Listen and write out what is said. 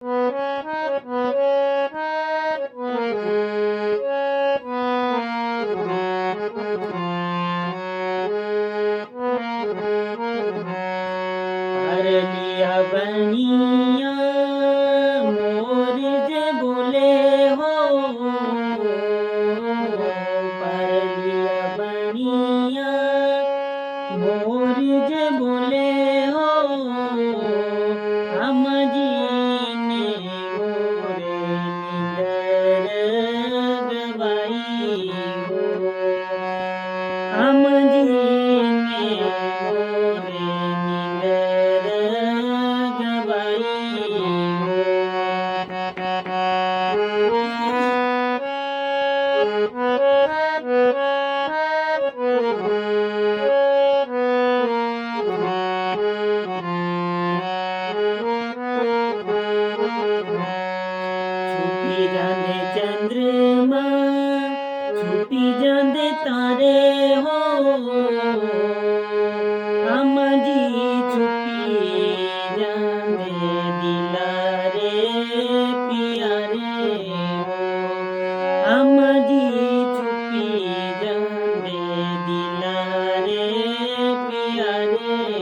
पर लिया बनिया मोर जे बोले हो, पर लिया बनिया मोर जे बोले हो, हम जी ने मोरे निगर गवाई हो, हम जी ने मोरे निगर गवाई हो। छुपी जांदे चंद्रमा, छुपी जांदे तारे हो, हम जी छुपी जांदे दिलारे प्यारे हो, हम जी छुपी जांदे दिलारे प्यारे